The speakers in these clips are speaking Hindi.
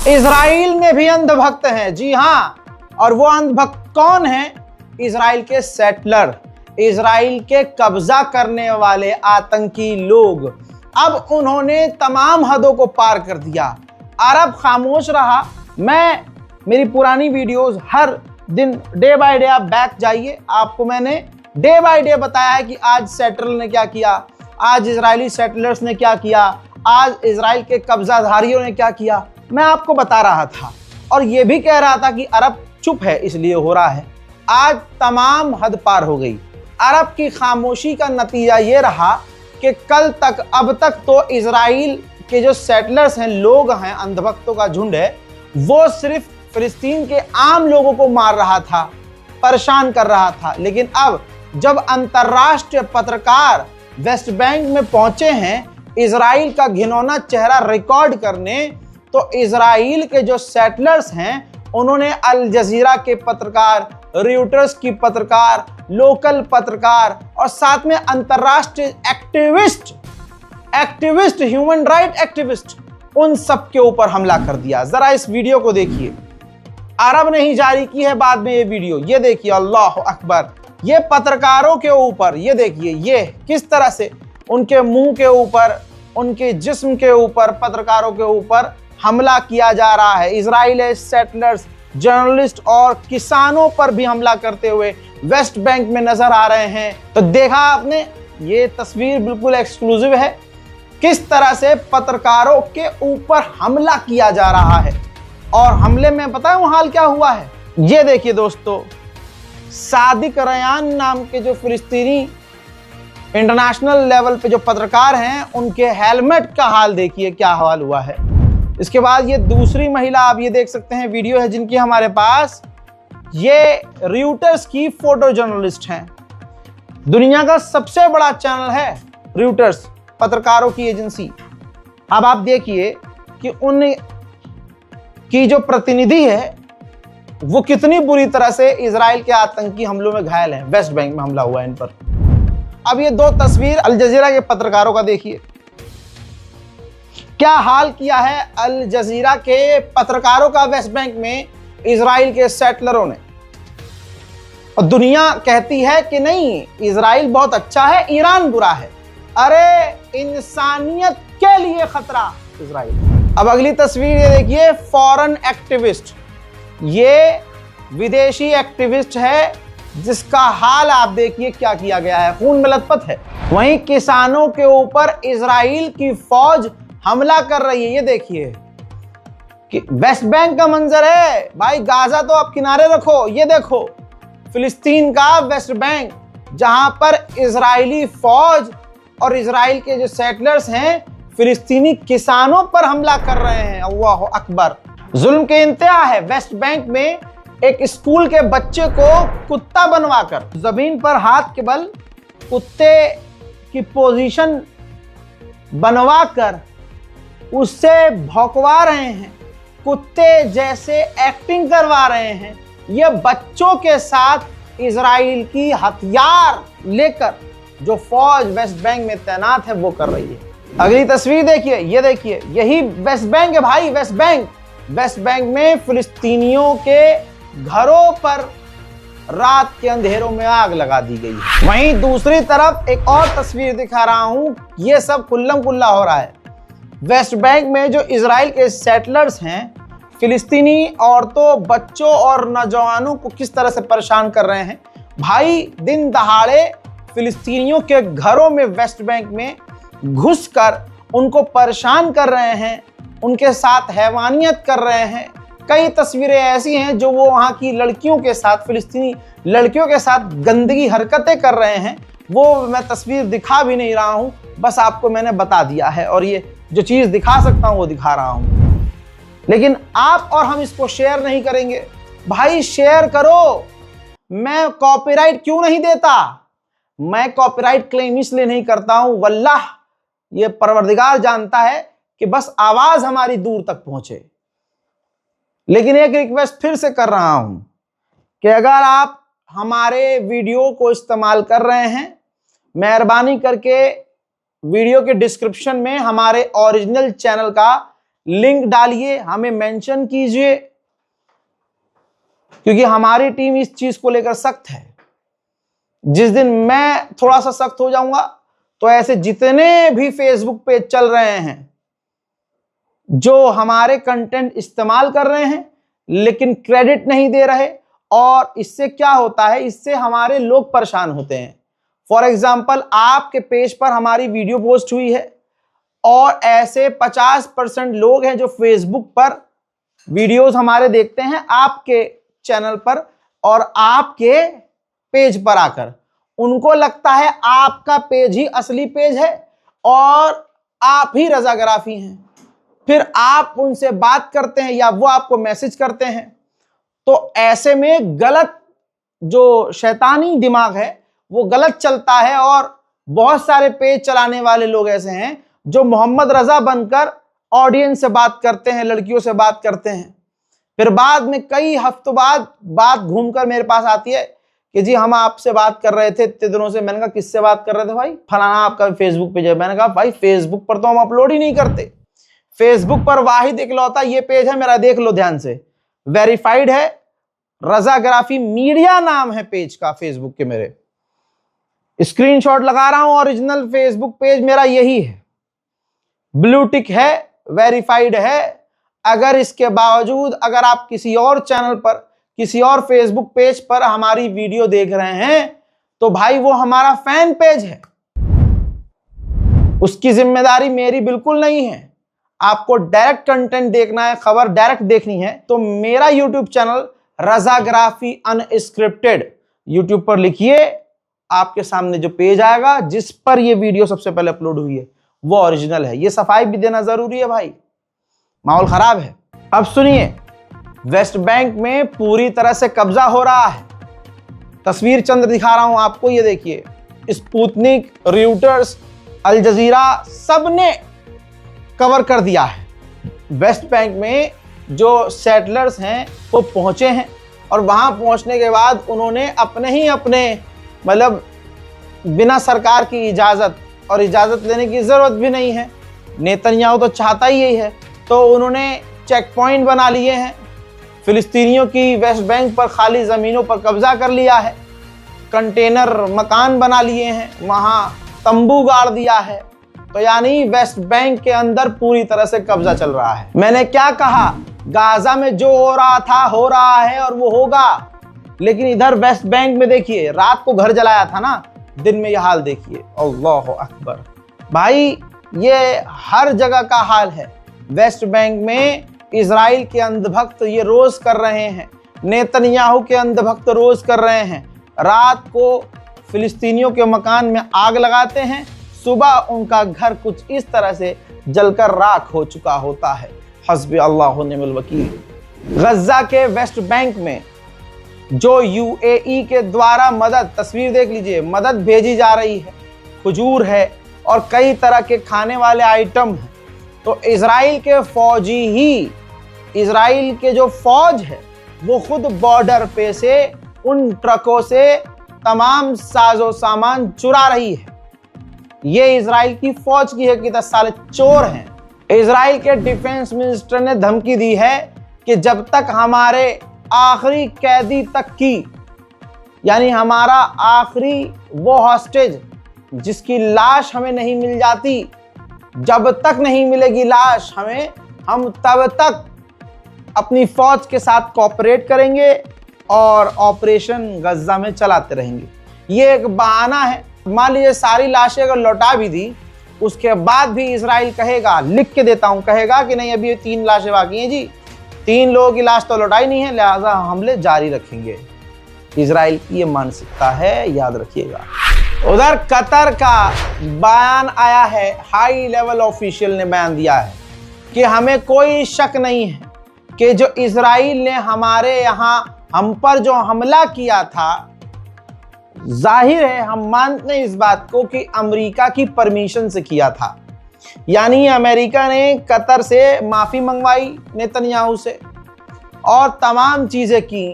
इजराइल में भी अंधभक्त हैं, जी हां। और वो अंधभक्त कौन हैं? इजराइल के सेटलर, इजराइल के कब्जा करने वाले आतंकी लोग। अब उन्होंने तमाम हदों को पार कर दिया। अरब खामोश रहा। मेरी पुरानी वीडियोस हर दिन डे बाय डे आप बैक जाइए, आपको मैंने डे बाय डे बताया है कि आज सेटलर ने क्या किया, आज इजरायली सेटलर्स ने क्या किया, आज इजराइल के कब्जाधारियों ने क्या किया। मैं आपको बता रहा था और ये भी कह रहा था कि अरब चुप है इसलिए हो रहा है। आज तमाम हद पार हो गई। अरब की खामोशी का नतीजा ये रहा कि कल तक, अब तक तो इजराइल के जो सेटलर्स हैं, लोग हैं, अंधभक्तों का झुंड है, वो सिर्फ फिलिस्तीन के आम लोगों को मार रहा था, परेशान कर रहा था। लेकिन अब जब अंतर्राष्ट्रीय पत्रकार वेस्ट बैंक में पहुंचे हैं इजराइल का घिनौना चेहरा रिकॉर्ड करने, तो इजराइल के जो सेटलर्स हैं उन्होंने अल जजीरा के पत्रकार, रॉयटर्स की पत्रकार, लोकल पत्रकार और साथ में अंतर्राष्ट्रीय एक्टिविस्ट, ह्यूमन राइट एक्टिविस्ट, उन सब के ऊपर हमला कर दिया। जरा इस वीडियो को देखिए। अरब ने ही जारी की है बाद में ये वीडियो। ये देखिए, अल्लाह अकबर। ये पत्रकारों के ऊपर, ये देखिए, ये किस तरह से उनके मुंह के ऊपर, उनके जिस्म के ऊपर, पत्रकारों के ऊपर हमला किया जा रहा है। इजराइली सेटलर्स, जर्नलिस्ट और किसानों पर भी हमला करते हुए वेस्ट बैंक में नजर आ रहे हैं। तो देखा आपने, ये तस्वीर बिल्कुल एक्सक्लूसिव है, किस तरह से पत्रकारों के ऊपर हमला किया जा रहा है। और हमले में पता है वो हाल क्या हुआ है? ये देखिए दोस्तों, सादिक रयान नाम के जो फिलिस्तीनी इंटरनेशनल लेवल पे जो पत्रकार हैं, उनके हेलमेट का हाल देखिए क्या हाल हुआ है। इसके बाद ये दूसरी महिला, आप ये देख सकते हैं, वीडियो है जिनकी हमारे पास, ये रॉयटर्स की फोटो जर्नलिस्ट हैं। दुनिया का सबसे बड़ा चैनल है रॉयटर्स, पत्रकारों की एजेंसी। अब आप देखिए कि उनकी जो प्रतिनिधि है वो कितनी बुरी तरह से इजराइल के आतंकी हमलों में घायल हैं। वेस्ट बैंक में हमला हुआ है इन पर। अब ये दो तस्वीर अल जजीरा के पत्रकारों का देखिए, क्या हाल किया है अल जजीरा के पत्रकारों का वेस्ट बैंक में इजराइल के सेटलरों ने। और दुनिया कहती है कि नहीं, इजराइल बहुत अच्छा है, ईरान बुरा है। अरे इंसानियत के लिए खतरा इजराइल। अब अगली तस्वीर ये देखिए, फॉरेन एक्टिविस्ट, ये विदेशी एक्टिविस्ट है जिसका हाल आप देखिए क्या किया गया है, खून में लथपथ है। वहीं किसानों के ऊपर इजराइल की फौज हमला कर रही है। ये देखिए कि वेस्ट बैंक का मंजर है भाई, गाजा तो आप किनारे रखो। ये देखो फिलिस्तीन का वेस्ट बैंक, जहां पर इजरायली फौज और इजराइल के जो सेटलर्स हैं फिलिस्तीनी किसानों पर हमला कर रहे हैं। अल्लाह अकबर। जुल्म के इंतहा है। वेस्ट बैंक में एक स्कूल के बच्चे को कुत्ता बनवाकर, जमीन पर हाथ के बल कुत्ते की पोजीशन बनवाकर उससे भौंकवा रहे हैं, कुत्ते जैसे एक्टिंग करवा रहे हैं। ये बच्चों के साथ इजराइल की हथियार लेकर जो फौज वेस्ट बैंक में तैनात है वो कर रही है। अगली तस्वीर देखिए, ये देखिए, यही वेस्ट बैंक है भाई, वेस्ट बैंक। वेस्ट बैंक में फिलिस्तीनियों के घरों पर रात के अंधेरों में आग लगा दी गई है। वहीं दूसरी तरफ एक और तस्वीर दिखा रहा हूं, ये सब खुल्लम खुल्ला हो रहा है। वेस्ट बैंक में जो इजराइल के सेटलर्स हैं फिलिस्तीनी औरतों, बच्चों और नौजवानों को किस तरह से परेशान कर रहे हैं भाई। दिन दहाड़े फिलिस्तीनियों के घरों में वेस्ट बैंक में घुसकर उनको परेशान कर रहे हैं, उनके साथ हैवानियत कर रहे हैं। कई तस्वीरें ऐसी हैं जो वो वहाँ की लड़कियों के साथ, फिलिस्तीनी लड़कियों के साथ गंदगी हरकतें कर रहे हैं। वो मैं तस्वीर दिखा भी नहीं रहा हूँ, बस आपको मैंने बता दिया है और ये जो चीज़ दिखा सकता हूँ वो दिखा रहा हूँ। लेकिन आप और हम इसको शेयर नहीं करेंगे भाई। शेयर करो। मैं कॉपीराइट क्यों नहीं देता? मैं कॉपीराइट क्लेम इसलिए नहीं करता हूं, वल्लाह ये परवरदिगार जानता है कि बस आवाज हमारी दूर तक पहुंचे। लेकिन एक रिक्वेस्ट फिर से कर रहा हूं कि अगर आप हमारे वीडियो को इस्तेमाल कर रहे हैं, मेहरबानी करके वीडियो के डिस्क्रिप्शन में हमारे ओरिजिनल चैनल का लिंक डालिए, हमें मेंशन कीजिए, क्योंकि हमारी टीम इस चीज को लेकर सख्त है। जिस दिन मैं थोड़ा सा सख्त हो जाऊंगा तो ऐसे जितने भी फेसबुक पेज चल रहे हैं जो हमारे कंटेंट इस्तेमाल कर रहे हैं लेकिन क्रेडिट नहीं दे रहे, और इससे क्या होता है, इससे हमारे लोग परेशान होते हैं। फॉर एग्जाम्पल, आपके पेज पर हमारी वीडियो पोस्ट हुई है और ऐसे 50% लोग हैं जो फेसबुक पर वीडियोस हमारे देखते हैं आपके चैनल पर और आपके पेज पर आकर। उनको लगता है आपका पेज ही असली पेज है और आप ही रजा गराफी हैं। फिर आप उनसे बात करते हैं या वो आपको मैसेज करते हैं, तो ऐसे में गलत जो शैतानी दिमाग है वो गलत चलता है। और बहुत सारे पेज चलाने वाले लोग ऐसे हैं जो मोहम्मद रजा बनकर ऑडियंस से बात करते हैं, लड़कियों से बात करते हैं, फिर बाद में कई हफ्तों बाद बात घूमकर मेरे पास आती है कि जी हम आपसे बात कर रहे थे इतने दिनों से। मैंने कहा किससे बात कर रहे थे भाई? फलाना आपका फेसबुक पेज है। मैंने कहा भाई फेसबुक पर तो हम अपलोड ही नहीं करते, फेसबुक पर वाहिद इकलौता ये पेज है मेरा, देख लो ध्यान से, वेरीफाइड है, रजाग्राफी मीडिया नाम है पेज का फेसबुक के। मेरे स्क्रीनशॉट लगा रहा हूं, ओरिजिनल फेसबुक पेज मेरा यही है, ब्लू टिक है, वेरीफाइड है। अगर इसके बावजूद अगर आप किसी और चैनल पर, किसी और फेसबुक पेज पर हमारी वीडियो देख रहे हैं तो भाई वो हमारा फैन पेज है, उसकी जिम्मेदारी मेरी बिल्कुल नहीं है। आपको डायरेक्ट कंटेंट देखना है, खबर डायरेक्ट देखनी है तो मेरा यूट्यूब चैनल रजाग्राफी अनस्क्रिप्टेड यूट्यूब पर लिखिए, आपके सामने जो पेज आएगा जिस पर ये वीडियो सबसे पहले अपलोड हुई है वो ओरिजिनल है। ये सफाई भी देना जरूरी है भाई, माहौल खराब है। अब सुनिए, वेस्ट बैंक में पूरी तरह से कब्जा हो रहा है। तस्वीर चंद दिखा रहा हूं आपको, ये देखिए, स्पुतनिक, रॉयटर्स, अल जजीरा सबने कवर कर दिया है। वेस्ट बैंक में जो सेटलर्स हैं वो पहुंचे हैं और वहां पहुंचने के बाद उन्होंने अपने मतलब बिना सरकार की इजाजत, और इजाजत लेने की जरूरत भी नहीं है, नेतन्याहू तो चाहता ही यही है, तो उन्होंने चेक पॉइंट बना लिए हैं, फिलिस्तीनियों की वेस्ट बैंक पर खाली जमीनों पर कब्जा कर लिया है, कंटेनर मकान बना लिए हैं, वहां तंबू गाड़ दिया है। तो यानी वेस्ट बैंक के अंदर पूरी तरह से कब्जा चल रहा है। मैंने क्या कहा, गाजा में जो हो रहा था हो रहा है और वो होगा, लेकिन इधर वेस्ट बैंक में देखिए, रात को घर जलाया था ना, दिन में यह हाल देखिए। अल्लाह अकबर भाई, ये हर जगह का हाल है। वेस्ट बैंक में इजराइल के अंधभक्त ये रोज कर रहे हैं, नेतन्याहू के अंधभक्त रोज कर रहे हैं। रात को फिलिस्तीनियों के मकान में आग लगाते हैं, सुबह उनका घर कुछ इस तरह से जलकर राख हो चुका होता है। हस्बी अल्लाह व निअमल वकील। गज्जा के वेस्ट बैंक में जो यूएई के द्वारा मदद, तस्वीर देख लीजिए, मदद भेजी जा रही है, खजूर है और कई तरह के खाने वाले आइटम हैं, तो इजराइल के फौजी ही, इजराइल के जो फौज है वो खुद बॉर्डर पे से उन ट्रकों से तमाम साजो सामान चुरा रही है। ये इजराइल की फौज की हकीकत, साले चोर हैं। इजराइल के डिफेंस मिनिस्टर ने धमकी दी है कि जब तक हमारे आखिरी कैदी तक की, यानी हमारा आखिरी वो हॉस्टेज जिसकी लाश हमें नहीं मिल जाती, जब तक नहीं मिलेगी लाश हमें, हम तब तक अपनी फौज के साथ कोऑपरेट करेंगे और ऑपरेशन गज्जा में चलाते रहेंगे। ये एक बहाना है। मान लीजिए सारी लाशें अगर लौटा भी दी, उसके बाद भी इजराइल कहेगा, लिख के देता हूं, कहेगा कि नहीं अभी 3 लाशें बाकी हैं जी, 3 लोगों की लाश तो लौटाई नहीं है, लिहाजा हमले जारी रखेंगे। इजराइल की ये मानसिकता है, याद रखिएगा। उधर कतर का बयान आया है, हाई लेवल ऑफिशियल ने बयान दिया है कि हमें कोई शक नहीं है कि जो इजराइल ने हमारे यहाँ हम पर जो हमला किया था, जाहिर है हम मानते हैं इस बात को कि अमेरिका की परमिशन से किया था। यानी अमेरिका ने कतर से माफी मंगवाई नेतन्याहू से और तमाम चीजें की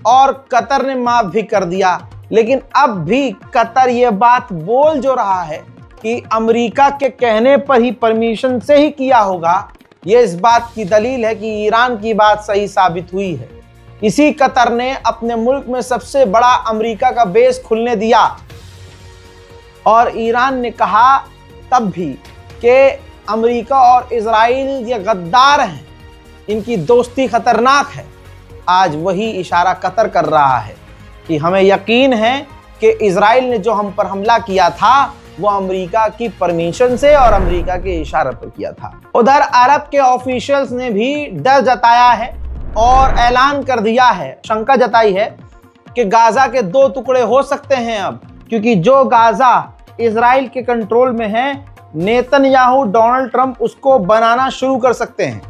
और कतर ने माफ भी कर दिया। लेकिन अब भी कतर ये बात बोल जो रहा है कि अमेरिका के कहने पर ही, परमिशन से ही किया होगा, ये इस बात की दलील है कि ईरान की बात सही साबित हुई है। इसी कतर ने अपने मुल्क में सबसे बड़ा अमेरिका का बेस खुलने दिया और ईरान ने कहा तब भी कि अमेरिका और इजराइल ये गद्दार हैं, इनकी दोस्ती खतरनाक है। आज वही इशारा कतर कर रहा है कि हमें यकीन है कि इजराइल ने जो हम पर हमला किया था वो अमेरिका की परमिशन से और अमेरिका के इशारे पर किया था। उधर अरब के ऑफिशियल्स ने भी डर जताया है और ऐलान कर दिया है, शंका जताई है कि गाजा के 2 टुकड़े हो सकते हैं अब, क्योंकि जो गाजा इजराइल के कंट्रोल में है, नेतन्याहू डोनाल्ड ट्रंप उसको बनाना शुरू कर सकते हैं।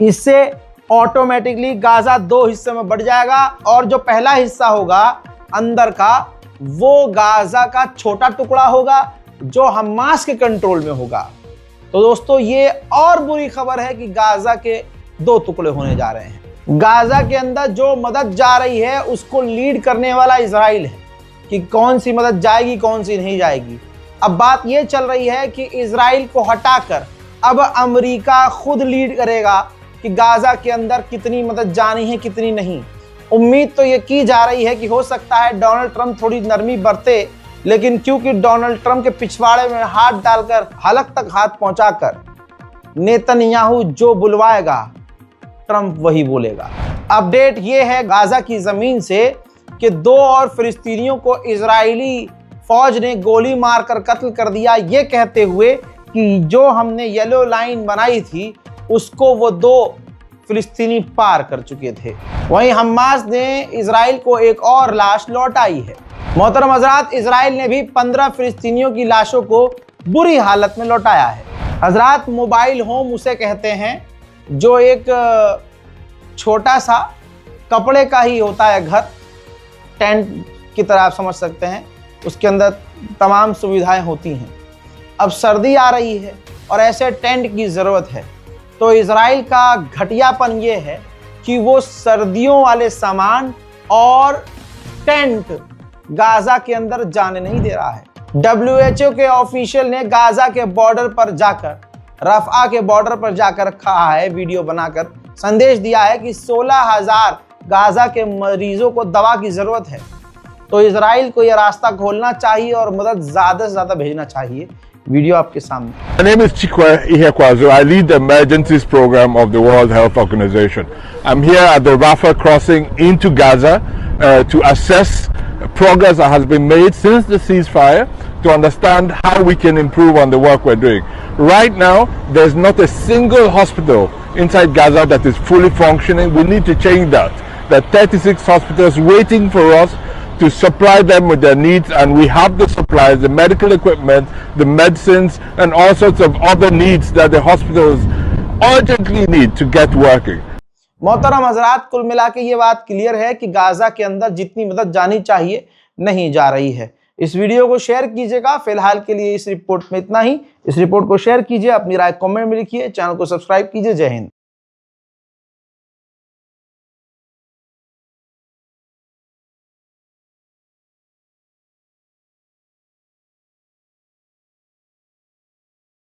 इससे ऑटोमेटिकली गाजा 2 हिस्से में बढ़ जाएगा और जो पहला हिस्सा होगा अंदर का, वो गाजा का छोटा टुकड़ा होगा जो हमास के कंट्रोल में होगा। तो दोस्तों ये और बुरी खबर है कि गाजा के 2 टुकड़े होने जा रहे हैं। गाजा के अंदर जो मदद जा रही है उसको लीड करने वाला इजराइल है कि कौन सी मदद जाएगी कौन सी नहीं जाएगी। अब बात ये चल रही है कि इजराइल को हटाकर अब अमेरिका खुद लीड करेगा कि गाजा के अंदर कितनी मदद जानी है कितनी नहीं। उम्मीद तो ये की जा रही है कि हो सकता है डोनाल्ड ट्रंप थोड़ी नरमी बरते, लेकिन क्योंकि डोनाल्ड ट्रंप के पिछवाड़े में हाथ डालकर हलक तक हाथ पहुंचाकर नेतन्याहू जो बुलवाएगा ट्रंप वही बोलेगा। अपडेट ये है गाजा की जमीन से कि 2 और फिलिस्तीनियों को इजरायली फौज ने गोली मारकर कत्ल कर दिया, ये कहते हुए कि जो हमने येलो लाइन बनाई थी उसको वो 2 फिलिस्तीनी पार कर चुके थे। वहीं हमास ने इजराइल को एक और लाश लौटाई है। मोहतरम हजरात, इजराइल ने भी 15 फिलिस्तीनियों की लाशों को बुरी हालत में लौटाया है। हजरात, मोबाइल होम उसे कहते हैं जो एक छोटा सा कपड़े का ही होता है घर, टेंट की तरह आप समझ सकते हैं, उसके अंदर तमाम सुविधाएं होती हैं। अब सर्दी आ रही है और ऐसे टेंट की ज़रूरत है, तो इजराइल का घटियापन ये है कि वो सर्दियों वाले सामान और टेंट गाजा के अंदर जाने नहीं दे रहा है। WHO के ऑफिशियल ने गाजा के बॉर्डर पर जाकर, रफ़ा के बॉर्डर पर जाकर कहा है, वीडियो बनाकर संदेश दिया है कि 16,000 गाजा के मरीजों को दवा की ज़रूरत है। तो इजराइल को यह रास्ता खोलना चाहिए और मदद ज़्यादा से ज़्यादा भेजना चाहिए। वीडियो आपके सामने। My name is Chikwe Ihekwazu. I lead the emergencies program of the World Health Organization. I'm here at the Rafah crossing into Gaza to assess progress that has been made since the ceasefire, to understand how we can improve on the work we're doing. Right now, there's not a single hospital inside Gaza that is fully functioning. We need to change that. There are 36 hospitals waiting for us to supply them with their needs, and we have the supplies, the medical equipment, the medicines, and all sorts of other needs that the hospitals urgently need to get working. मोहतरम हजरात, कुल मिला के ये बात क्लियर है कि गाजा के अंदर जितनी मदद जानी चाहिए नहीं जा रही है। इस वीडियो को शेयर कीजिएगा। फिलहाल के लिए इस रिपोर्ट में इतना ही। इस रिपोर्ट को शेयर कीजिए, अपनी राय कमेंट में लिखिए, चैनल को सब्सक्राइब कीजिए। जय हिंद।